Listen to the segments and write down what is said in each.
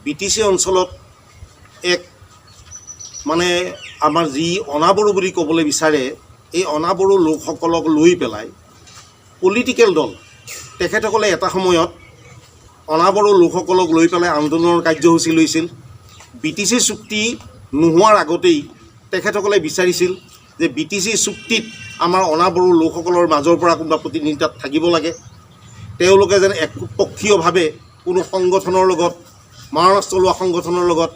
BTC অঞ্চলত এক মানে আমাৰ যি অনাবড়ো বুলি ক'বলৈ বিচাৰে এই অনাবড়ো লোকসকলক লৈ পেলাই পলিটিকেল দল তেখেতসকলে এটা সময়ত অনাবড়ো লোকসকলক লৈ পেলাই আন্দোলনৰ কাৰ্যসূচী লৈছিল। বিটিচি চুক্তি নোহোৱাৰ আগতেই তেখেতসকলে বিচাৰিছিল যে বিটিচি চুক্তিত আমাৰ অনাবড়ো লোকসকলৰ মাজৰ পৰা কোনোবা প্ৰতিনিধি তাত থাকিব লাগে। তেওঁলোকে যেন একপক্ষীয়ভাৱে কোনো সংগঠনৰ লগত মাৰণাস্ত্ৰ চলোৱা সংগঠনৰ লগত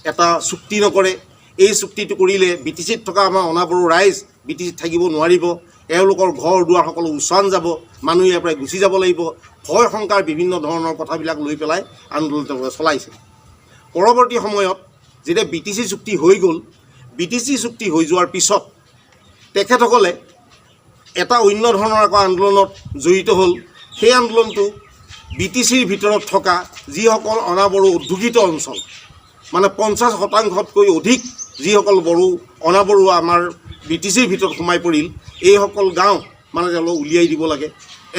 এটা চুক্তি নকৰে। এই চুক্তিটো কৰিলে বিটিচিত থকা আমাৰ অনাবড়ো ৰাইজ বিটিচিত থাকিব নোৱাৰিব, এওঁলোকৰ ঘৰ দুৱাৰ সকলো উচ্চান যাব, মানুহ ইয়াৰ পৰা গুচি যাব লাগিব, ভয় শংকাৰ বিভিন্ন ধৰণৰ কথাবিলাক লৈ পেলাই আন্দোলন চলাইছিল। পৰৱৰ্তী সময়ত যেতিয়া বিটিচি চুক্তি হৈ গ'ল, বিটিচি চুক্তি হৈ যোৱাৰ পিছত তেখেতসকলে এটা অন্য ধৰণৰ আকৌ আন্দোলনত জড়িত হ'ল। সেই আন্দোলনটো বিটিচিৰ ভিতৰত থকা যিসকল অনাবড়ো উদ্যোগিত অঞ্চল মানে 50% অধিক যিসকল বড়ো অনাবড়ো আমাৰ বিটিচিৰ ভিতৰত সোমাই পৰিল, এইসকল গাঁও মানে তেওঁলোকক উলিয়াই দিব লাগে।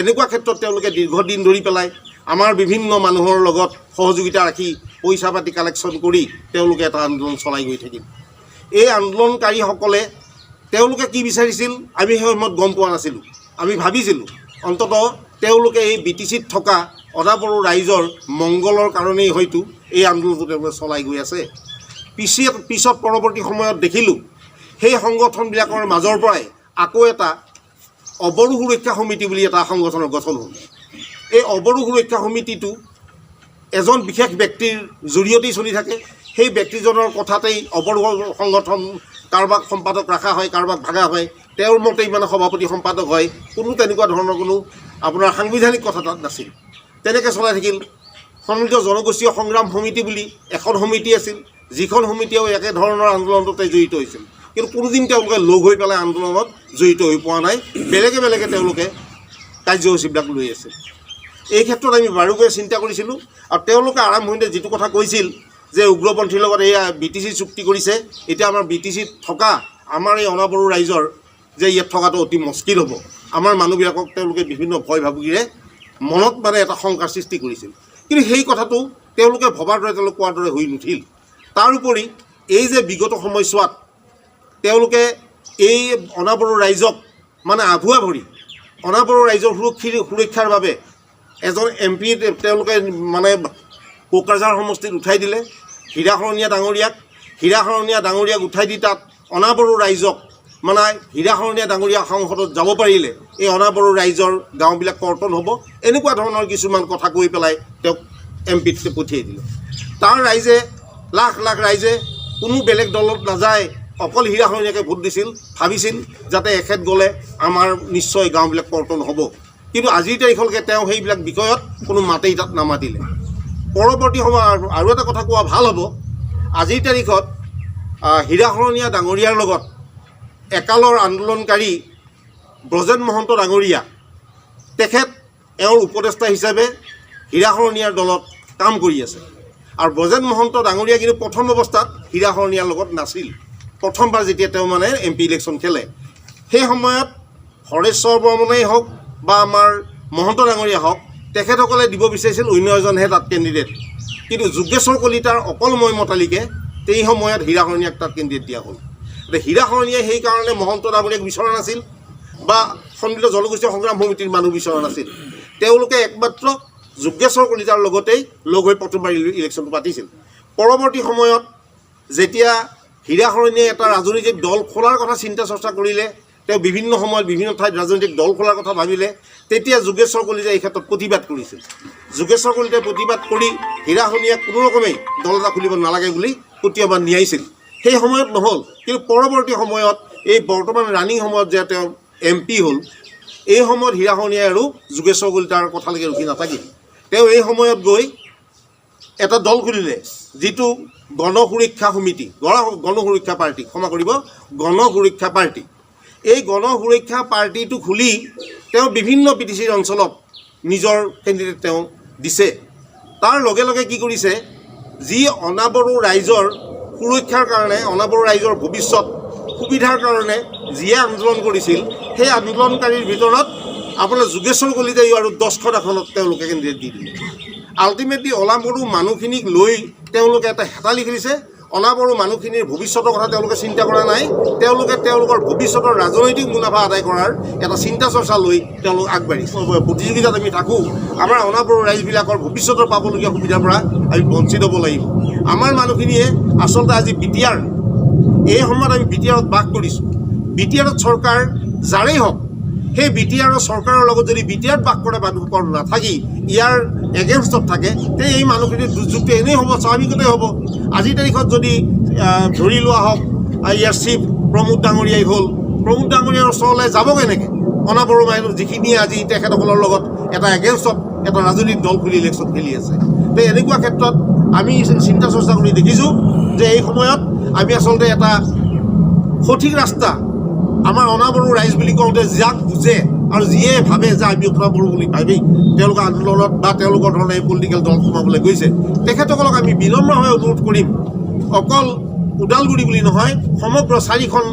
এনেকুৱা ক্ষেত্ৰত তেওঁলোকে দীৰ্ঘদিন ধৰি পেলাই আমাৰ বিভিন্ন মানুহৰ লগত সহযোগিতা ৰাখি পইচা পাতি কালেকশ্যন কৰি তেওঁলোকে এটা আন্দোলন চলাই গৈ থাকিল। এই আন্দোলনকাৰীসকলে তেওঁলোকে কি বিচাৰিছিল আমি সেই সময়ত গম পোৱা নাছিলোঁ। আমি ভাবিছিলোঁ অন্ততঃ তেওঁলোকে এই বিটিচিত থকা অনাবড়ো ৰাইজৰ মংগলৰ কাৰণেই হয়তো এই আন্দোলনটো তেওঁলোকে চলাই গৈ আছে। পিছত পৰৱৰ্তী সময়ত দেখিলোঁ সেই সংগঠনবিলাকৰ মাজৰ পৰাই আকৌ এটা অবড়ো সুৰক্ষা সমিতি বুলি এটা সংগঠনৰ গঠন হ'ল। এই অবড়ো সুৰক্ষা সমিতিটো এজন বিশেষ ব্যক্তিৰ জৰিয়তেই চলি থাকে। সেই ব্যক্তিজনৰ কথাতেই অবড়ো সংগঠন কাৰোবাক সম্পাদক ৰখা হয়, কাৰোবাক ভাগা হয়, তেওঁৰ মতেই মানে সভাপতি সম্পাদক হয়। কোনো তেনেকুৱা ধৰণৰ কোনো আপোনাৰ সাংবিধানিক কথা তাত নাছিল। তেনেকৈ চলাই থাকিল। সন্মিলিত জনগোষ্ঠীয় সংগ্ৰাম সমিতি বুলি এখন সমিতি আছিল, যিখন সমিতিয়েও একেধৰণৰ আন্দোলনতে জড়িত হৈছিল, কিন্তু কোনোদিন তেওঁলোকে লগ হৈ পেলাই আন্দোলনত জড়িত হৈ পোৱা নাই। বেলেগে বেলেগে তেওঁলোকে কাৰ্যসূচীবিলাক লৈ আছে। এই ক্ষেত্ৰত আমি বাৰুকৈ চিন্তা কৰিছিলোঁ। আৰু তেওঁলোকে আৰম্ভণিতে যিটো কথা কৈছিল যে উগ্ৰপন্থীৰ লগত এয়া বিটিচি চুক্তি কৰিছে, এতিয়া আমাৰ বিটিচিত থকা আমাৰ এই অনাবড়ো ৰাইজৰ যে ইয়াত থকাটো অতি মুস্কিল হ'ব, আমাৰ মানুহবিলাকক তেওঁলোকে বিভিন্ন ভয় ভাবুকিৰে মনত মানে এটা শংকাৰ সৃষ্টি কৰিছিল। কিন্তু সেই কথাটো তেওঁলোকে ভবাৰ দৰে তেওঁলোকে কোৱাৰ দৰে হৈ নুঠিল। তাৰোপৰি এই যে বিগত সময়ছোৱাত তেওঁলোকে এই অনাবড়ো ৰাইজক মানে আভুৱা ভৰি অনাবড়ো ৰাইজৰ সুৰক্ষাৰ বাবে এজন MP তেওঁলোকে মানে কোকৰাঝাৰ সমষ্টিত উঠাই দিলে হীৰাশৰণীয়া ডাঙৰীয়াক উঠাই দি তাত অনাবড়ো ৰাইজক মানে হীৰাশৰণীয়া ডাঙৰীয়া সংসদত যাব পাৰিলে এই অনাবড়ো ৰাইজৰ গাঁওবিলাক কৰ্তন হ'ব, এনেকুৱা ধৰণৰ কিছুমান কথা কৈ পেলাই তেওঁক MPত পঠিয়াই দিলে। তাৰ ৰাইজে লাখ লাখ ৰাইজে কোনো বেলেগ দলত নাযায়, অকল হীৰাশৰণীয়াকে ভোট দিছিল, ভাবিছিল যাতে এখেত গ'লে আমাৰ নিশ্চয় গাঁওবিলাক কৰ্তন হ'ব। কিন্তু আজিৰ তাৰিখলৈকে তেওঁ সেইবিলাক বিষয়ত কোনো মাতেই তাত নামাতিলে। পৰৱৰ্তী সময়ত আৰু এটা কথা কোৱা ভাল হ'ব, আজিৰ তাৰিখত হীৰাশৰণীয়া ডাঙৰীয়াৰ লগত একালৰ আন্দোলনকাৰী ব্ৰজেন মহন্ত ডাঙৰীয়া তেখেত এওঁৰ উপদেষ্টা হিচাপে হীৰাশৰণীয়াৰ দলত কাম কৰি আছে। আৰু ব্ৰজেন মহন্ত ডাঙৰীয়া কিন্তু প্ৰথম অৱস্থাত হীৰাশৰণীয়াৰ লগত নাছিল। প্ৰথমবাৰ যেতিয়া তেওঁ মানে MP ইলেকশ্যন খেলে, সেই সময়ত হৰেশ্বৰ বৰ্মনেই হওক বা আমাৰ মহন্ত ডাঙৰীয়া হওক, তেখেতসকলে দিব বিচাৰিছিল অন্য এজনহে তাত কেণ্ডিডেট। কিন্তু যোগেশ্বৰ কলিতাৰ অকল মতালিকে সেই সময়ত হীৰাশৰণীয়াক তাত কেণ্ডিডেট দিয়া হ'ল। এতিয়া হীৰাশৰণীয়াই সেইকাৰণে মহন্ত ডাঙৰীয়াক বিচৰা নাছিল বা সন্মিলিত জনগোষ্ঠীয় সংগ্ৰাম সমিতিৰ মানুহ বিচৰা নাছিল। তেওঁলোকে একমাত্ৰ যোগেশ্বৰ কলিতাৰ লগতেই লগ হৈ প্ৰথমবাৰ ইলেকশ্যনটো পাতিছিল। পৰৱৰ্তী সময়ত যেতিয়া হীৰাশৰণীয়াই এটা ৰাজনৈতিক দল খোলাৰ কথা চিন্তা চৰ্চা কৰিলে, তেওঁ বিভিন্ন সময়ত বিভিন্ন ঠাইত ৰাজনৈতিক দল খোলাৰ কথা ভাবিলে, তেতিয়া যোগেশ্বৰ কলিতাই এই ক্ষেত্ৰত প্ৰতিবাদ কৰিছিল। যোগেশ্বৰ কলিতাই প্ৰতিবাদ কৰি হীৰাশৰণীয়াক কোনো ৰকমেই দল এটা খুলিব নালাগে বুলি প্ৰত্যাহ্বান নিয়াইছিল। সেই সময়ত নহ'ল, কিন্তু পৰৱৰ্তী সময়ত এই বৰ্তমান ৰানিং সময়ত যে তেওঁ MP হ'ল, এই সময়ত হীৰাশৰণীয়াই আৰু যোগেশ্বৰ কলিতাৰ কথালৈকে ৰখি নাথাকিল। তেওঁ এই সময়ত গৈ এটা দল খুলিলে, যিটো গণসুৰক্ষা সমিতি, গণসুৰক্ষা পাৰ্টি, ক্ষমা কৰিব, গণসুৰক্ষা পাৰ্টি। এই গণসুৰক্ষা পাৰ্টিটো খুলি তেওঁ বিভিন্ন বিটিচিৰ অঞ্চলত নিজৰ কেণ্ডিডেট তেওঁ দিছে। তাৰ লগে লগে কি কৰিছে, যি অনাবড়ো ৰাইজৰ সুৰক্ষাৰ কাৰণে, অনাবড়ো ৰাইজৰ ভৱিষ্যত সুবিধাৰ কাৰণে যিয়ে আন্দোলন কৰিছিল, সেই আন্দোলনকাৰীৰ ভিতৰত আপোনাৰ যোগেশ্বৰ কলিতাই আৰু 10খন আসনত তেওঁলোকে কেণ্ডিডেট দি দিলে। আল্টিমেটলি অনাবড়ো মানুহখিনিক লৈ তেওঁলোকে এটা হেতালি খেলিছে। অনাবড়ো মানুহখিনিৰ ভৱিষ্যতৰ কথা তেওঁলোকে চিন্তা কৰা নাই। তেওঁলোকে তেওঁলোকৰ ভৱিষ্যতৰ ৰাজনৈতিক মুনাফা আদায় কৰাৰ এটা চিন্তা চৰ্চা লৈ তেওঁলোক আগবাঢ়িছে। প্ৰতিযোগিতাত আমি থাকোঁ, আমাৰ অনাবড়ো ৰাইজবিলাকৰ ভৱিষ্যতৰ পাবলগীয়া সুবিধাৰ পৰা আমি বঞ্চিত হ'ব লাগিব। আমাৰ মানুহখিনিয়ে আচলতে আজি বিটিআৰ, এই সময়ত আমি বিটিআৰত বাস কৰিছোঁ। বিটিআৰত চৰকাৰ যাৰেই হওক, সেই বিটিআৰৰ চৰকাৰৰ লগত যদি বিটিআৰত বাস কৰা মানুহসকল নাথাকি ইয়াৰ এগেইনষ্টত থাকে, তে এই মানুহখিনিৰ দুৰ্যোগটো এনেই হ'ব, স্বাভাৱিকতে হ'ব। আজিৰ তাৰিখত যদি ধৰি লোৱা হওক, ইয়াৰ চিফ প্ৰমোদ ডাঙৰীয়াই হ'ল, প্ৰমোদ ডাঙৰীয়াৰ ওচৰলৈ যাব কেনেকৈ? অনাবড়ো মানুহ যিখিনিয়ে আজি তেখেতসকলৰ লগত এটা এগেইনষ্টত এটা ৰাজনৈতিক দল খুলি ইলেকশ্যন খেলি আছে। তো এনেকুৱা ক্ষেত্ৰত আমি চিন্তা চৰ্চা কৰি দেখিছোঁ যে এই সময়ত আমি আচলতে এটা সঠিক ৰাস্তা, আমাৰ অনাবড়ো ৰাইজ বুলি কওঁতে যাক বুজে আৰু যিয়ে ভাবে যে আমি অনাবড়ো বুলি ভাবি তেওঁলোকৰ আন্দোলনত বা তেওঁলোকৰ ধৰণে এই পলিটিকেল দল সোমাবলৈ গৈছে, তেখেতসকলক আমি বিনম্ৰভাৱে অনুৰোধ কৰিম, অকল ওদালগুৰি বুলি নহয়, সমগ্ৰ 4খন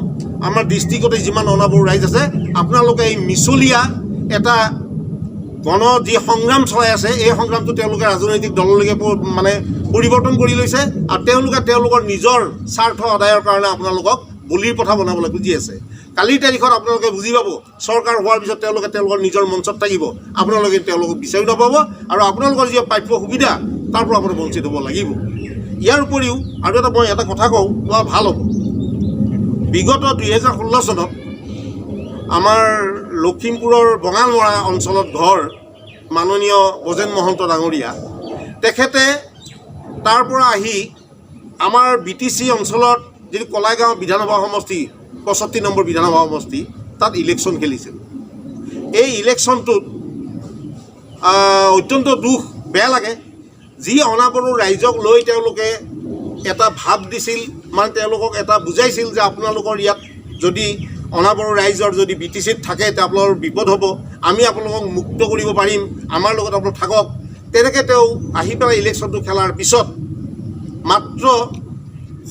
আমাৰ ডিষ্ট্ৰিক্টতে যিমান অনাবড়ো ৰাইজ আছে, আপোনালোকে এই মিছলীয়া এটা যি সংগ্ৰাম চলাই আছে, এই সংগ্ৰামটো তেওঁলোকে ৰাজনৈতিক দললৈকে মানে পৰিৱৰ্তন কৰি লৈছে আৰু তেওঁলোকে তেওঁলোকৰ নিজৰ স্বাৰ্থ আদায়ৰ কাৰণে আপোনালোকক বলিৰ পথা বনাবলৈ খুজি আছে। কালিৰ তাৰিখত আপোনালোকে বুজি পাব, চৰকাৰ হোৱাৰ পিছত তেওঁলোকে তেওঁলোকৰ নিজৰ মঞ্চত থাকিব, আপোনালোকে তেওঁলোকক বিচাৰি নাপাব আৰু আপোনালোকৰ যি প্ৰাপ্য সুবিধা তাৰ পৰা আপোনাৰ বঞ্চিত হ'ব লাগিব। ইয়াৰ উপৰিও আৰু মই এটা কথা কওঁ, ভাল হ'ব। বিগত 2016 চনত আমাৰ লখিমপুৰৰ বঙালমৰা অঞ্চলত ঘৰ মাননীয় বজেন মহন্ত ডাঙৰীয়া, তেখেতে তাৰ পৰা আহি আমাৰ BTC অঞ্চলত যিটো কলাইগাঁও বিধানসভা সমষ্টি 65 নম্বৰ বিধানসভা সমষ্টি, তাত ইলেকশ্যন খেলিছিল। এই ইলেকশ্যনটোত অত্যন্ত বেয়া লাগে। যি অনাবড়ো ৰাইজক লৈ তেওঁলোকে এটা ভাৱ দিছিল, মানে তেওঁলোকক এটা বুজাইছিল যে আপোনালোকৰ ইয়াত যদি অনাবড়ো ৰাইজৰ যদি BTCত থাকে তেতিয়া আপোনালোকৰ বিপদ হ'ব, আমি আপোনালোকক মুক্ত কৰিব পাৰিম, আমাৰ লগত আপোনালোক থাকক। তেনেকৈ তেওঁ আহি পেলাই ইলেকশ্যনটো খেলাৰ পিছত মাত্ৰ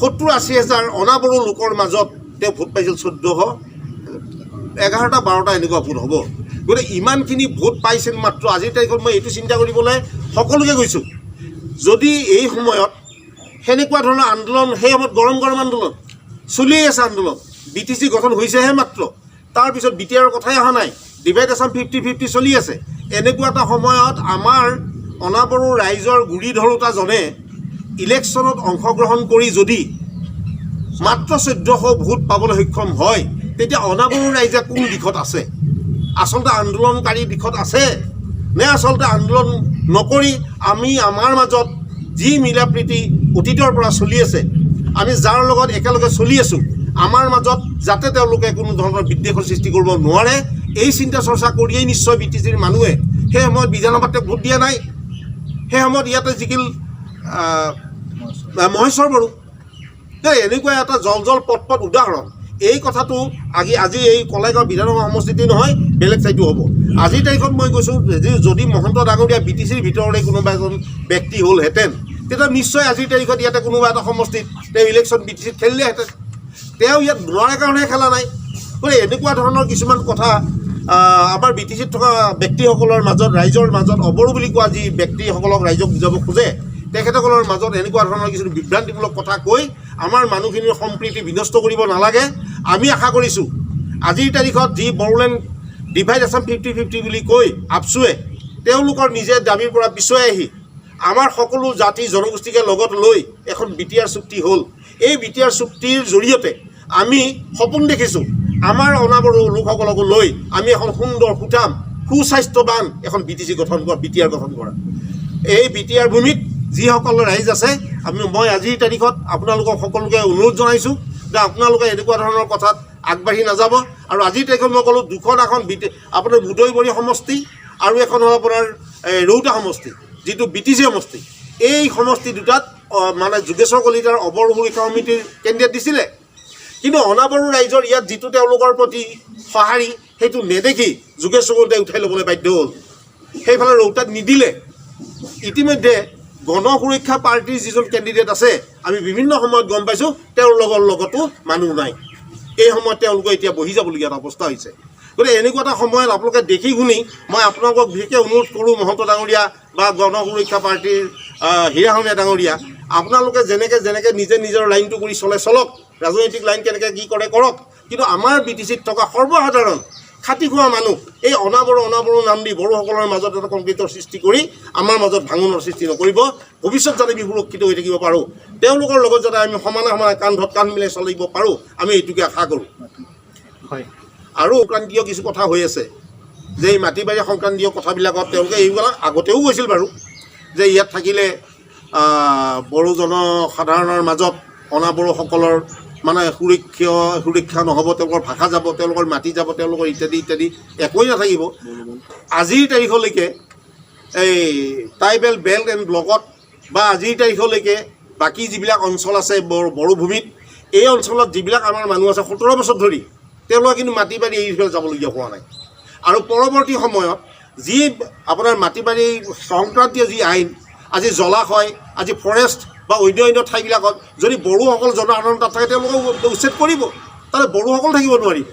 70-80 হাজাৰ অনাবড়ো লোকৰ মাজত তেওঁ ভোট পাইছিল 1411-12টা এনেকুৱা ভোট হ'ব। গতিকে ইমানখিনি ভোট পাইছিল মাত্ৰ। আজিৰ তাৰিখত মই এইটো চিন্তা কৰিবলৈ সকলোকে গৈছোঁ, যদি এই সময়ত সেনেকুৱা ধৰণৰ আন্দোলন, সেই সময়ত গৰম আন্দোলন চলিয়েই আছে, আন্দোলন BTC গঠন হৈছেহে মাত্ৰ, তাৰপিছত বিটিআৰৰ কথাই অহা নাই, ডিভাইড আছাম 50-50 চলি আছে। এনেকুৱা এটা সময়ত আমাৰ অনাবড়ো ৰাইজৰ গুৰি ধৰোঁতাজনে ইলেকশ্যনত অংশগ্ৰহণ কৰি যদি মাত্ৰ 1400 ভোট পাবলৈ সক্ষম হয়, তেতিয়া অনাবড়ো ৰাইজে কোন দিশত আছে? আচলতে আন্দোলনকাৰী দিশত আছে নে আচলতে আন্দোলন নকৰি আমি আমাৰ মাজত যি মিলা প্ৰীতি অতীতৰ পৰা চলি আছে, আমি যাৰ লগত একেলগে চলি আছোঁ, আমাৰ মাজত যাতে তেওঁলোকে কোনো ধৰণৰ বিদ্বেষৰ সৃষ্টি কৰিব নোৱাৰে, এই চিন্তা চৰ্চা কৰিয়েই নিশ্চয় BTCৰ মানুহে সেই সময়ত বিধানসভাত ভোট দিয়া নাই। সেই সময়ত ইয়াতে জিকিল মহেশ্বৰ বড়ো। এনেকুৱা এটা জল পট উদাহৰণ। এই কথাটো আজি এই কলাইগাঁও বিধানসভা সমষ্টিতেই নহয়, বেলেগ ঠাইতো হ'ব। আজিৰ তাৰিখত মই কৈছোঁ, যদি মহন্ত ডাঙৰীয়া BTCৰ ভিতৰতে কোনোবা এজন ব্যক্তি হ'লহেঁতেন, তেতিয়া নিশ্চয় আজিৰ তাৰিখত ইয়াতে কোনোবা এটা সমষ্টিত তেওঁ ইলেকশ্যন BTCত খেলিলেহেঁতেন। তেওঁ ইয়াত নোৱাৰে কাৰণেহে খেলা নাই। গতিকে এনেকুৱা ধৰণৰ কিছুমান কথা আমাৰ BTCত থকা ব্যক্তিসকলৰ মাজত, ৰাইজৰ মাজত, অবড়ো বুলি কোৱা যি ব্যক্তিসকলক ৰাইজক বুজাব খোজে, তেখেতসকলৰ মাজত এনেকুৱা ধৰণৰ কিছুমান বিভ্ৰান্তিমূলক কথা কৈ আমাৰ মানুহখিনিৰ সম্প্ৰীতি বিনষ্ট কৰিব নালাগে। আমি আশা কৰিছোঁ আজিৰ তাৰিখত যি বড়োলেণ্ড ডিভাইড আছাম 50-50 বুলি কৈ আপচুৱে তেওঁলোকৰ নিজে দাবীৰ পৰা পিছুৱাই আহি আমাৰ সকলো জাতি জনগোষ্ঠীকে লগত লৈ এখন বিটিআৰ চুক্তি হ'ল। এই বিটিআৰ চুক্তিৰ জৰিয়তে আমি সপোন দেখিছোঁ, আমাৰ অনাবড়ো লোকসকলকো লৈ আমি এখন সুন্দৰ সুঠাম সুস্বাস্থ্যৱান এখন BTC গঠন কৰা, বিটিআৰ গঠন কৰা। এই বিটিআৰ ভূমিত যিসকল ৰাইজ আছে, মই আজিৰ তাৰিখত আপোনালোকক সকলোকে অনুৰোধ জনাইছোঁ যে আপোনালোকে এনেকুৱা ধৰণৰ কথাত আগবাঢ়ি নাযাব। আৰু আজিৰ তাৰিখত মই ক'লোঁ, দুখন এখন আপোনাৰ বুদৈবৰী সমষ্টি আৰু এখন হ'ল আপোনাৰ ৰৌতা সমষ্টি, যিটো BTC সমষ্টি। এই সমষ্টি দুটাত মানে যোগেশ্বৰ কলিতাৰ অবড়ো সুৰক্ষা সমিতিৰ কেণ্ডিডেট দিছিলে, কিন্তু অনাবড়ো ৰাইজৰ ইয়াত যিটো তেওঁলোকৰ প্ৰতি সঁহাৰি সেইটো নেদেখি যোগেশ্বৰ কলিতাই উঠাই ল'বলৈ বাধ্য হ'ল। সেইফালে ৰৌতাত নিদিলে। ইতিমধ্যে গণ সুৰক্ষা পাৰ্টিৰ যিজন কেণ্ডিডেট আছে, আমি বিভিন্ন সময়ত গম পাইছোঁ তেওঁৰ লগতো মানুহ নাই। এই সময়ত তেওঁলোকে এতিয়া বহি যাবলগীয়া এটা অৱস্থা হৈছে। গতিকে এনেকুৱা এটা সময়ত আপোনালোকে দেখি শুনি মই আপোনালোকক বিশেষকৈ অনুৰোধ কৰোঁ, মহন্ত ডাঙৰীয়া বা গণ সুৰক্ষা পাৰ্টীৰ হীৰাসনীয়া ডাঙৰীয়া আপোনালোকে যেনেকৈ নিজে নিজৰ লাইনটো কৰি চলক ৰাজনৈতিক লাইন কেনেকৈ কি কৰে কৰক কিন্তু আমাৰ BTCত থকা সৰ্বসাধাৰণ খাটি খোৱা মানুহ এই অনাবড়ো নাম দি বড়োসকলৰ মাজত এটা কংক্ৰিটৰ সৃষ্টি কৰি আমাৰ মাজত ভাঙোনৰ সৃষ্টি নকৰিব ভৱিষ্যত যাতে আমি সুৰক্ষিত হৈ থাকিব পাৰোঁ তেওঁলোকৰ লগত যাতে আমি সমানে কান্ধত কান্ধ মিলাই চলিব পাৰোঁ আমি এইটোকে আশা কৰোঁ হয় আৰু সংক্ৰান্তীয় কিছু কথা হৈ আছে যে এই মাটি বাৰী সংক্ৰান্তীয় কথাবিলাকত তেওঁলোকে এইবিলাক আগতেও কৈছিল বাৰু যে ইয়াত থাকিলে বড়ো জনসাধাৰণৰ মাজত অনাবড়োসকলৰ মানে সুৰক্ষা নহ'ব তেওঁলোকৰ ভাষা যাব তেওঁলোকৰ মাটি যাব তেওঁলোকৰ ইত্যাদি একোৱেই নাথাকিব আজিৰ তাৰিখলৈকে এই ট্ৰাইবেল বেল্ট এণ্ড ব্লকত বা আজিৰ তাৰিখলৈকে বাকী যিবিলাক অঞ্চল আছে বড়ো ভূমিত এই অঞ্চলত যিবিলাক আমাৰ মানুহ আছে 17 বছৰ ধৰি তেওঁলোকে কিন্তু মাটি বাৰী এৰি পেলাই যাবলগীয়া হোৱা নাই আৰু পৰৱৰ্তী সময়ত যি আপোনাৰ মাটি বাৰী সংক্ৰান্তীয় যি আইন আজি জলাশয় আজি ফৰেষ্ট বা অন্য ঠাইবিলাকত যদি বড়োসকল জনসাধাৰণ তাত থাকে তেওঁলোকে উচ্ছেদ কৰিব তাত বড়োসকল থাকিব নোৱাৰিব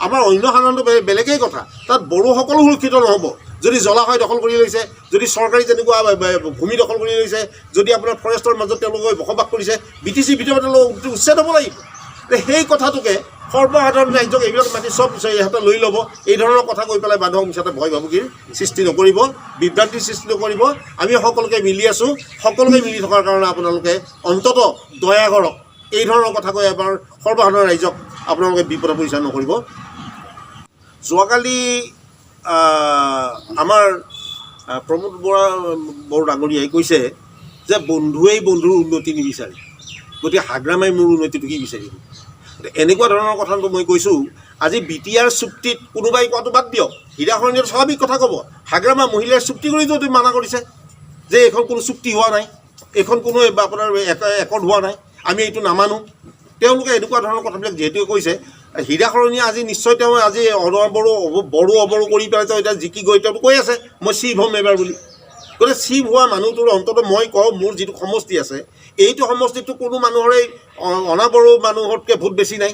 আমাৰ অন্য সাধাৰণতে বেলেগেই কথা তাত বড়োসকলো সুৰক্ষিত নহ'ব যদি জলাশয় দখল কৰি লৈছে যদি চৰকাৰী যেনেকুৱা ভূমি দখল কৰি লৈছে যদি আপোনাৰ ফৰেষ্টৰ মাজত তেওঁলোকে বসবাস কৰিছে BTC ভিতৰত তেওঁলোকে উচ্ছেদ হ'ব লাগিব সেই কথাটোকে সৰ্বসাধাৰণ ৰাইজক এইবিলাক মাটি চব ইহঁতে লৈ ল'ব এই ধৰণৰ কথা কৈ পেলাই মানুহক মিছাতে ভয় ভাবুকিৰ সৃষ্টি নকৰিব বিভ্ৰান্তিৰ সৃষ্টি নকৰিব আমি সকলোকে মিলি আছোঁ সকলোকে মিলি থকাৰ কাৰণে আপোনালোকে অন্ততঃ দয়া কৰক এই ধৰণৰ কথা কৈ এবাৰ সৰ্বসাধাৰণ ৰাইজক আপোনালোকে বিপদত পৰিচালনা নকৰিব যোৱাকালি আমাৰ প্ৰমোদ বড়ো ডাঙৰীয়াই কৈছে যে বন্ধুৱেই বন্ধুৰ উন্নতি নিবিচাৰে গতিকে হাগ্ৰামাই মোৰ উন্নতিটো কি বিচাৰিব এনেকুৱা ধৰণৰ কথাটো মই কৈছোঁ আজি BTR চুক্তিত কোনোবাই কোৱাটো বাদ দিয়ক হীৰাখনীয়াৰ স্বাভাৱিক কথা ক'ব হাগ্ৰামা মহিলাৰ চুক্তি কৰিতো মানা কৰিছে যে এইখন কোনো চুক্তি হোৱা নাই এইখন কোনো আপোনাৰ একৰ্ড হোৱা নাই আমি এইটো নামানো তেওঁলোকে এনেকুৱা ধৰণৰ কথাবিলাক যিহেতু কৈছে হীৰাখনীয়া আজি নিশ্চয় তেওঁ আজি বড়ো অবড়ো কৰি পেলাই তেওঁ এতিয়া জিকি গৈ তেওঁতো কৈ আছে মই চিফ হ'ম এবাৰ বুলি গতিকে চিফ হোৱা মানুহটোৰ অন্ততঃ মই কওঁ মোৰ যিটো সমষ্টি আছে এইটো সমষ্টিটো কোনো মানুহৰে অনাবড়ো মানুহতকৈ ভোট বেছি নাই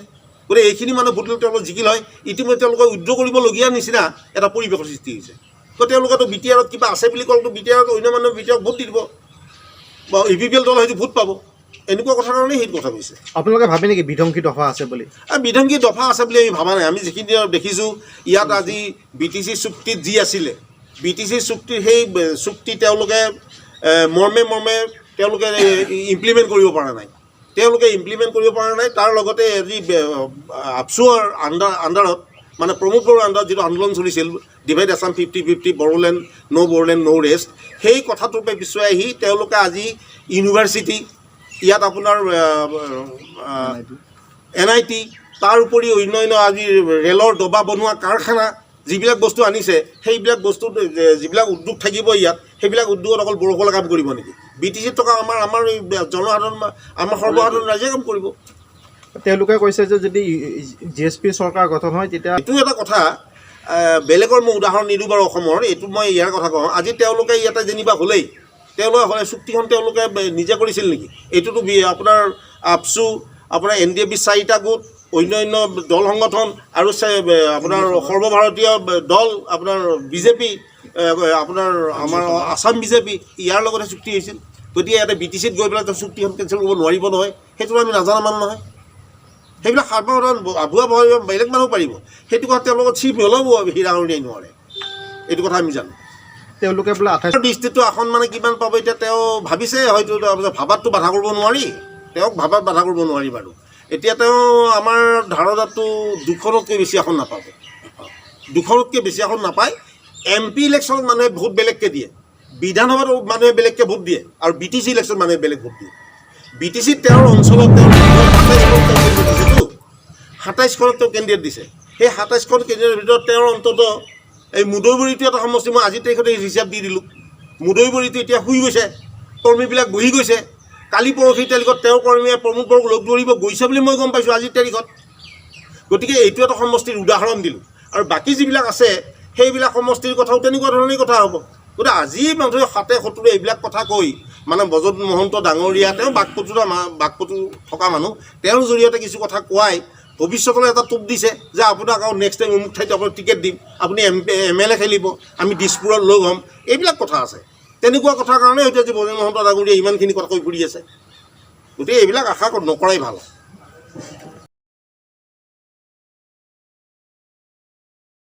গতিকে এইখিনি মানুহ ভোট লৈ তেওঁলোক জিকিল হয় ইতিমধ্যে তেওঁলোকে উইথড্ৰ কৰিবলগীয়া নিচিনা এটা পৰিৱেশৰ সৃষ্টি হৈছে গতিকে তেওঁলোকেতো BTRত কিবা আছে বুলি ক'লেতো BTRত অন্য মানুহে BTRক ভোট দি দিব বা EPPL দল হয়তো ভোট পাব এনেকুৱা কথা কাৰণে সেইটো কথা কৈছে আপোনালোকে ভাবে নেকি বিধ্বংসী দফা আছে বুলি বিধ্বংসী দফা আছে বুলি আমি ভাবা নাই আমি যিখিনি দেখিছোঁ ইয়াত আজি BTC চুক্তিত যি আছিলে BTC চুক্তিৰ সেই চুক্তি তেওঁলোকে মৰ্মে তেওঁলোকে ইমপ্লিমেণ্ট কৰিব পৰা নাই তাৰ লগতে আজি আপচুৰ আণ্ডাৰত মানে প্ৰমোদ বড়োৰ আণ্ডাৰত যিটো আন্দোলন চলিছিল ডিভাইড আছাম 50-50 বড়োলেণ্ড ন' ৰেষ্ট সেই কথাটোৰ পৰা পিছুৱাই আহি তেওঁলোকে আজি ইউনিভাৰ্চিটি ইয়াত আপোনাৰ NIT তাৰ উপৰি অন্য আজি ৰেলৰ ডবা বনোৱা কাৰখানা যিবিলাক বস্তু আনিছে সেইবিলাক বস্তু যিবিলাক উদ্যোগ থাকিব ইয়াত সেইবিলাক উদ্যোগত অকল বড়োসকলে কাম কৰিব নেকি BTCত থকা আমাৰ জনসাধাৰণ আমাৰ সৰ্বসাধাৰণ ৰাইজে কাম কৰিব তেওঁলোকে কৈছে যে যদি GSP চৰকাৰ গঠন হয় তেতিয়া এইটো এটা কথা বেলেগৰ মই উদাহৰণ নিদিওঁ বাৰু অসমৰ এইটো মই ইয়াৰ কথা কওঁ আজি তেওঁলোকে ইয়াতে যেনিবা হ'লেই তেওঁলোকে চুক্তিখন তেওঁলোকে নিজে কৰিছিল নেকি এইটোতো আপোনাৰ আপচু আপোনাৰ NDAB 4টা গোট অন্য দল সংগঠন আৰু আপোনাৰ সৰ্বভাৰতীয় দল আপোনাৰ BJP আপোনাৰ আমাৰ আসাম BJP ইয়াৰ লগতে চুক্তি হৈছিল গতিকে ইয়াতে BTCত গৈ পেলাই চুক্তিখন কেঞ্চেল কৰিব নোৱাৰিব নহয় সেইটো আমি নাজানা মানুহ নহয় সেইবিলাক সাধাৰণ আভুৱা বেলেগ মানুহ পাৰিব সেইটো কথা তেওঁলোকৰ চিফ হ'লেও হীৰাখনীয়াই নোৱাৰে এইটো কথা আমি জানো তেওঁলোকে বোলে 28 ডিষ্ট্ৰিক্টটো আসন মানে কিমান পাব এতিয়া তেওঁ ভাবিছে হয়তো ভাবাততো বাধা কৰিব নোৱাৰি তেওঁক ভাবাত বাধা কৰিব নোৱাৰি বাৰু এতিয়া তেওঁ আমাৰ ধাৰণাটো 200তকৈ বেছি আসন নাপাব 200তকৈ বেছি আসন নাপায় MP ইলেকশ্যনত মানুহে ভোট বেলেগকৈ দিয়ে বিধানসভাত মানুহে বেলেগকৈ ভোট দিয়ে আৰু BTC ইলেকশ্যনত মানুহে বেলেগ ভোট দিয়ে BTCত তেওঁৰ অঞ্চলত তেওঁ 27খনত তেওঁ কেণ্ডিডেট দিছে সেই 27খন কেণ্ডিডেটৰ ভিতৰত তেওঁৰ অন্ততঃ এই মুদৈবৰীটো এটা সমষ্টি মই আজিৰ তাৰিখতে হিচাপ দি দিলোঁ মুদৈবৰীটো এতিয়া শুই গৈছে কৰ্মীবিলাক বহি গৈছে কালি পৰহিৰ তাৰিখত তেওঁৰ কৰ্মীয়ে প্ৰমোদ বড়োক লগ ধৰিব গৈছে বুলি মই গম পাইছোঁ আজিৰ তাৰিখত গতিকে এইটো এটা সমষ্টিৰ উদাহৰণ দিলোঁ আৰু বাকী যিবিলাক আছে সেইবিলাক সমষ্টিৰ কথাও তেনেকুৱা ধৰণেই কথা হ'ব গতিকে আজি মানুহে 70-70 এইবিলাক কথা কৈ মানে বজত মহন্ত ডাঙৰীয়া তেওঁ বাকপটু থকা মানুহ তেওঁৰ জৰিয়তে কিছু কথা কোৱাই ভৱিষ্যতলৈ এটা টোপ দিছে যে আপোনাক আৰু নেক্সট টাইম অমুক ঠাইত আপোনাক টিকেট দিম আপুনি MLA খেলিব আমি দিছপুৰত লগ হ'ম এইবিলাক কথা আছে তেনেকুৱা কথাৰ কাৰণে হয়তো আজি ব্ৰজেন মহন্ত ডাঙৰীয়াই ইমানখিনি কথা কৈ ফুৰি আছে। গতিকে এইবিলাক আশা নকৰাই ভাল।